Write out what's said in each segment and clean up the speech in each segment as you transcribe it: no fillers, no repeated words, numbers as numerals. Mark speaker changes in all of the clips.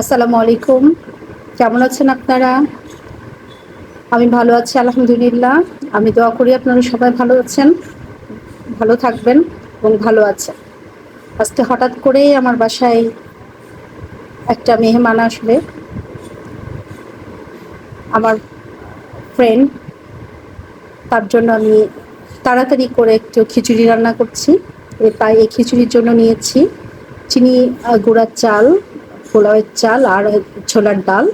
Speaker 1: আসসালামু আলাইকুম। কেমন আছেন আপনারা? আমি ভালো আছি আলহামদুলিল্লাহ। আমি দোয়া করি আপনারা সবাই ভালো আছেন, ভালো থাকবেন এবং ভালো আছেন। আজকে হঠাৎ করেই আমার বাসায় একটা মেহমান আসবে। আমার ফ্রেন্ড, তার জন্য আমি তাড়াতাড়ি করে একটু খিচুড়ি রান্না করছি। তাই এই খিচুড়ির জন্য নিয়েছি চিনি গুঁড়ার চাল, পোলাওয়ের চাল আর ছোলার ডাল।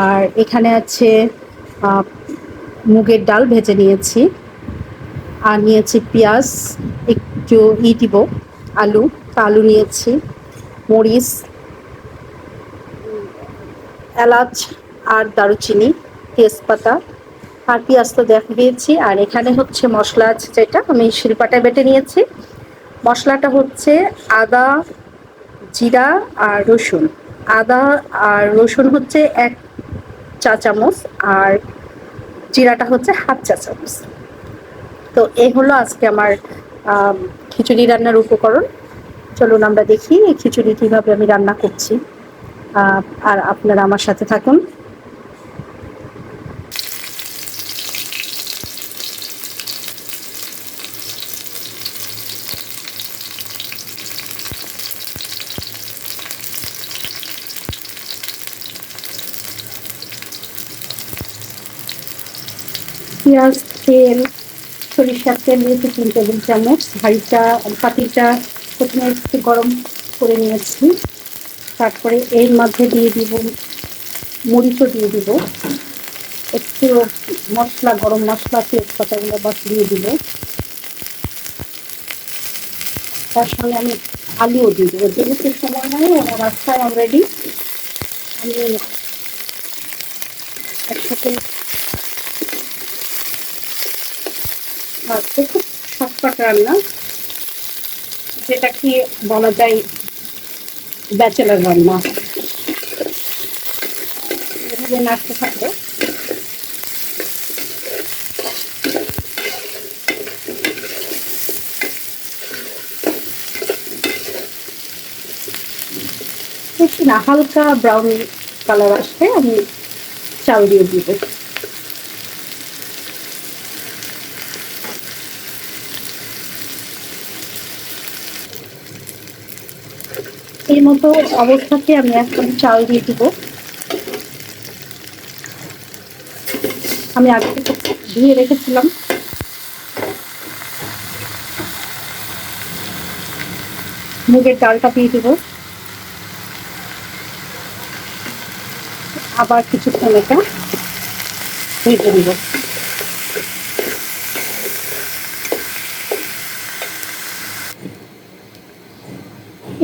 Speaker 1: আর এখানে আছে মুগের ডাল ভেজে নিয়েছি। আর নিয়েছি পেঁয়াজ, একটু দিব আলু, আলু নিয়েছি, মরিচ, এলাচ আর দারুচিনি, তেজপাতা আর পেঁয়াজ তো দিয়েছি। আর এখানে হচ্ছে মশলা আছে, যেটা আমি শিলপাটায় বেটে নিয়েছি। মশলাটা হচ্ছে আদা, জিরা আর রসুন। আদা আর রসুন হচ্ছে 1 চা চামচ, আর জিরাটা হচ্ছে 1/2 চা চামচ। তো এই হলো আজকে আমার খিচুড়ি রান্নার উপকরণ। চলুন আমরা দেখি এই খিচুড়ি কীভাবে আমি রান্না করছি। আর আপনারা আমার সাথে থাকুন। পেঁয়াজ, তেল, সরিষার তেল দিয়েছি 3 টেবিল চামচ। পাতিটা প্রথমে একটু গরম করে নিয়েছি। তারপরে এর মধ্যে দিয়ে দিব মরিচও দিয়ে দিব, একটু মশলা, গরম মশলা, তেজপাতাগুলো বাস দিয়ে দিব। তার সঙ্গে আমি আলুও দিয়ে দেবো, যেহেতু সময় নেই, আমার রাস্তায় অলরেডি আমি একসাথে খুব শর্টকাট রান্না, যেটা কি বলা যায় ব্যাচেলার রান্না। এভাবে নাড়তে থাকবে। একটু না, হালকা ব্রাউন কালার আসলে আমি চাল দিয়ে দিব। এই মতো অবস্থাতে আমি এখন চাল দিয়ে দিব। আমি আগে থেকে ধুয়ে রেখেছিলাম। মুগের ডালটা দিয়ে দিব। আবার কিছুক্ষণ এটা ভেজে দিব।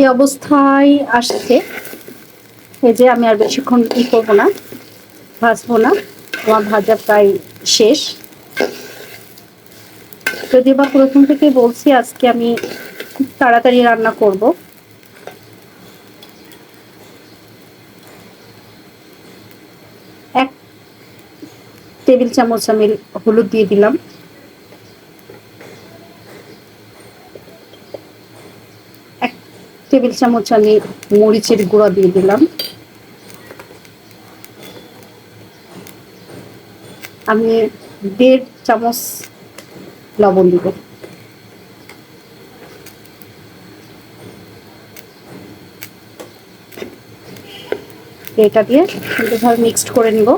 Speaker 1: এই অবস্থায় আসছে, এই যে আমি আর বেশিক্ষণ করবো না, ভাজবো না। আমার ভাজা প্রায় শেষ। যদিও বা প্রথম থেকে বলছি আজকে আমি খুব তাড়াতাড়ি রান্না করব। এক টেবিল চামচ আমি হলুদ দিয়ে দিলাম। এক টেবিল চামচ আমি মরিচের গুঁড়া দিয়ে দিলাম। আমি 1.5 চামচ লবণ দিব। এটা দিয়ে সুন্দরভাবে মিক্সড করে নিব।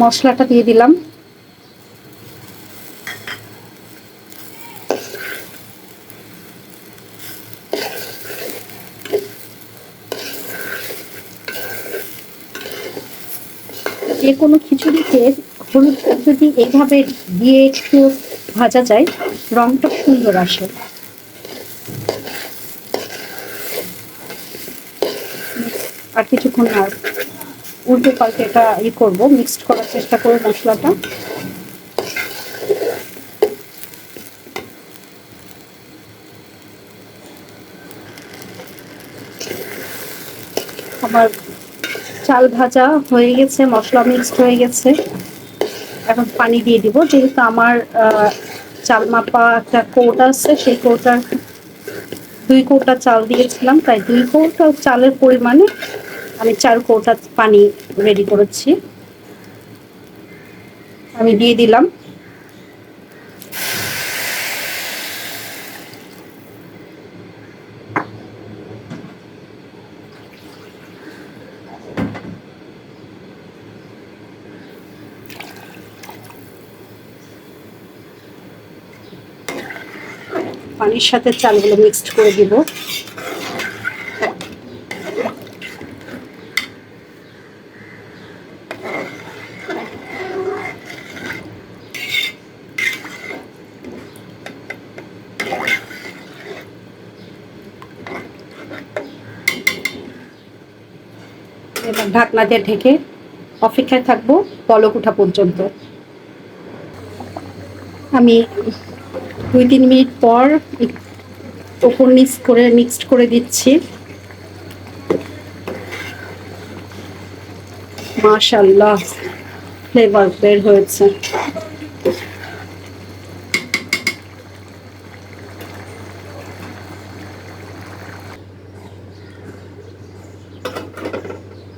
Speaker 1: মশলাটা দিয়ে দিলাম। যে কোনো খিচুড়িতে হলুদ যদি এইভাবে দিয়ে একটু ভাজা যায়, রংটা সুন্দর আসে। আর কিছুক্ষণ আর উল্টে পাল্টে এটা করবো, মিক্সড করার চেষ্টা করবো মশলাটা। আমার চাল ভাজা হয়ে গেছে, মশলা মিক্সড হয়ে গেছে। এখন পানি দিয়ে দিব, যেহেতু আমার চাল মাপা একটা কৌটা আছে, সেই কৌটার 2 কৌটা চাল দিয়েছিলাম, তাই 2 কৌটা চালের পরিমাণে আমি 4 কৌটা পানি রেডি করেছি। আমি দিয়ে দিলাম। পানির সাথে চালগুলো মিক্সড করে দিব। এবার ঢাকনা দিয়ে ঢেকে অপেক্ষায় থাকবো বলক ওঠা পর্যন্ত। আমি 2-3 মিনিট পর উপর নিচ করে মিক্সড করে দিচ্ছি। মাশাআল্লাহ, ফ্লেভার বের হয়েছে।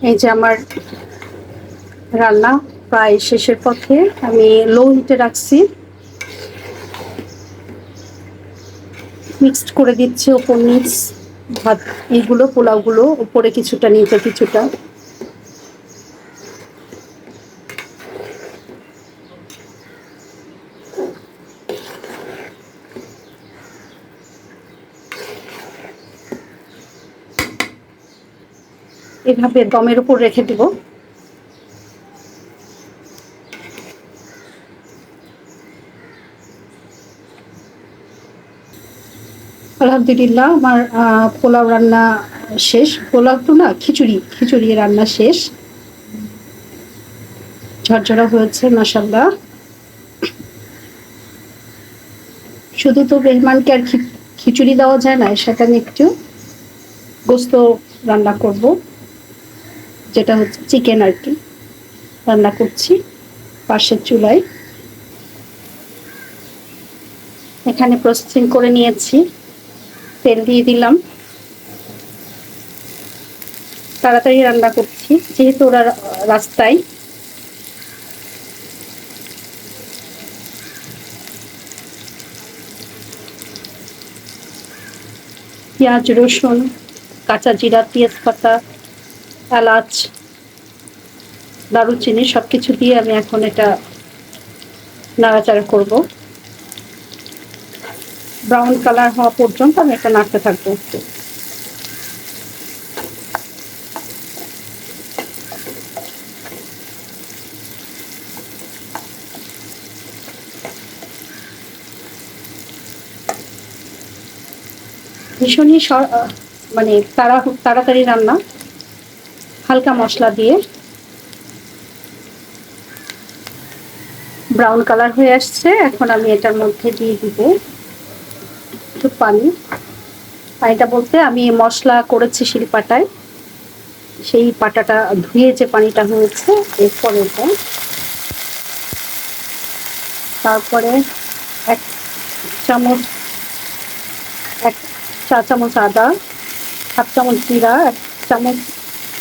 Speaker 1: এই যে আমার রান্না প্রায় শেষের পথে। আমি লো হিটে রাখছি, মিক্সড করে দিচ্ছি উপর নিচ ভাত, এইগুলো পোলাওগুলো উপরে কিছুটা নিচে কিছুটা। এভাবে দমের উপর রেখে দিব। আলহামদুলিল্লাহ, আমার পোলাও রান্না শেষ। পোলাও তো না, খিচুড়ি রান্না শেষ। ঝরঝরা হয়েছে মাশাআল্লাহ। শুধু তো মেহমানকে আর খিচুড়ি দেওয়া যায় না, সেটা আমি একটু গোস্ত রান্না করব, যেটা হচ্ছে চিকেন আর কি রান্না করছি পাশের চুলায়। এখানে প্রসেসিং করে নিয়েছি, তেল দিয়ে দিলাম। তাড়াতাড়ি রান্না করছি যেহেতু ওরা রাস্তায়। পেঁয়াজ, রসুন, কাঁচা জিরা, তেজপাতা, এলাচ, দারুচিনি সবকিছু দিয়ে আমি এখন এটা নাড়াচাড়া করব। ব্রাউন কালার হওয়া পর্যন্ত আমি এটা নাড়তে থাকবো। ভীষণই মানে তাড়াতাড়ি রান্না, হালকা মশলা দিয়ে। ব্রাউন কালার হয়ে আসছে, এখন আমি এটার মধ্যে দিয়ে দিব একটু পানি। পানিটা বলতে আমি মশলা করেছি শিলপাটায়, সেই পাটাটা ধুয়ে যে পানিটা হয়েছে এরপর এটা। তারপরে এক চা চামচ আদা, 1/2 চামচ জিরা, 1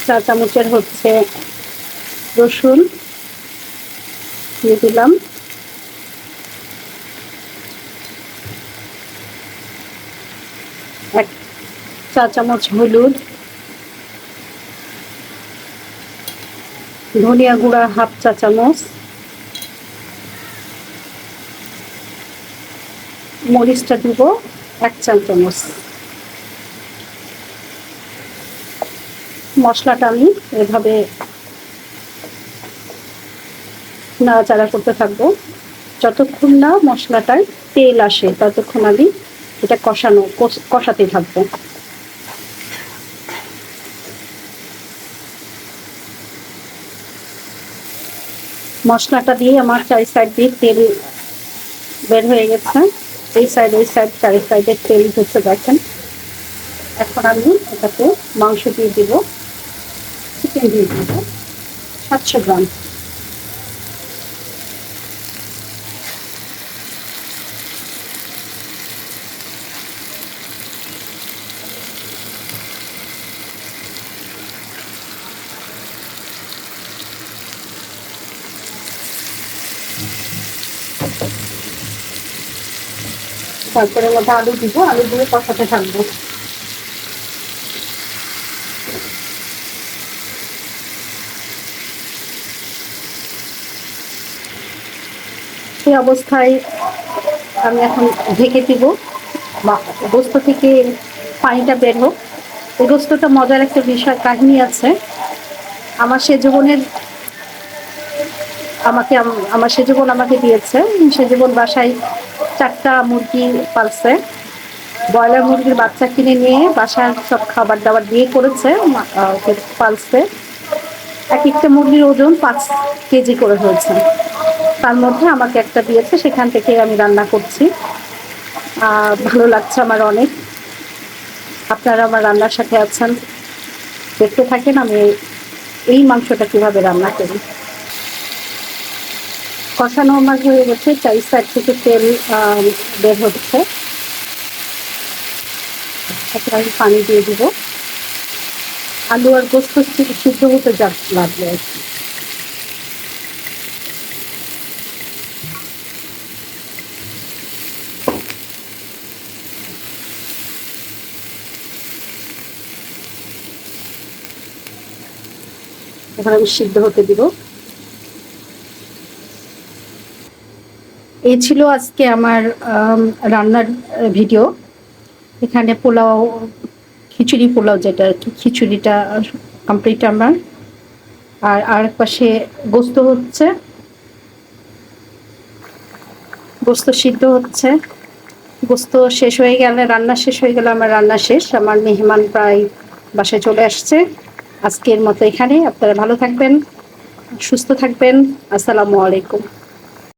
Speaker 1: চা চামচের হচ্ছে রসুন দিয়ে দিলাম। 1 চা চামচ হলুদ, ধনিয়া গুঁড়া 1/2 চা চামচ, মরিচটা দিব 1 চা চামচ। মশলাটা আমি এভাবে নাড়াচাড়া করতে থাকবো যতক্ষণ না মশলাটায় তেল আসে, ততক্ষণ আমি এটা কষাতে থাকবো। মশলাটা দিয়ে আমার 4 সাইড দিয়ে তেল বের হয়ে গেছে, এই সাইড ওই সাইড 4 সাইডে তেল হচ্ছে দেখেন। এখন আমি এটাতে মাংস দিয়ে দিব। চিকেন দিয়ে দেবো 700 গ্রাম। তারপরে মধ্যে আলু দিব, আলু দিয়ে কষাতে থাকবো। এই অবস্থায় আমি এখন ঢেকে দিব, গোস্ত থেকে পানিটা বের হোক। এই গোস্তটা মজার একটা বিষয় কাহিনী আছে। আমার সে জীবনের আমার সে জীবন আমাকে দিয়েছে। সে জীবন বাসায় 4টা মুরগি পালছে, ব্রয়লার মুরগির বাচ্চা কিনে নিয়ে বাসার সব খাবার দাবার দিয়ে করেছে, পালছে। এক একটা মুরগির ওজন 5 কেজি করে হয়েছে। তার মধ্যে আমাকে একটা দিয়েছে, সেখান থেকে আমি রান্না করছি। ভালো লাগছে আমার অনেক। আপনারা আমার রান্নার সাথে আছেন, দেখতে থাকেন আমি এই মাংসটা কিভাবে রান্না করি। কষানো আমার হয়ে গেছে, 4 সাইড থেকে তেল বের হচ্ছে। এখন আমি পানি দিয়ে দিব। আলু আর গোস্ত সিদ্ধ হতে লাগবে আর কি। এখন আমি সিদ্ধ হতে দিব। এই ছিল আজকে আমার রান্নার ভিডিও। এখানে পোলাও, খিচুড়ি পোলাও যেটা আর কি, খিচুড়িটা কমপ্লিট আমার। আর আরেক পাশে গোস্ত হচ্ছে, গোস্ত সিদ্ধ হচ্ছে। গোস্ত শেষ হয়ে গেলে, রান্না শেষ হয়ে গেলে আমার রান্না শেষ। আমার মেহমান প্রায় বাসায় চলে আসছে। আজকের মতো এখানে। আপনারা ভালো থাকবেন, সুস্থ থাকবেন। আসসালামু আলাইকুম।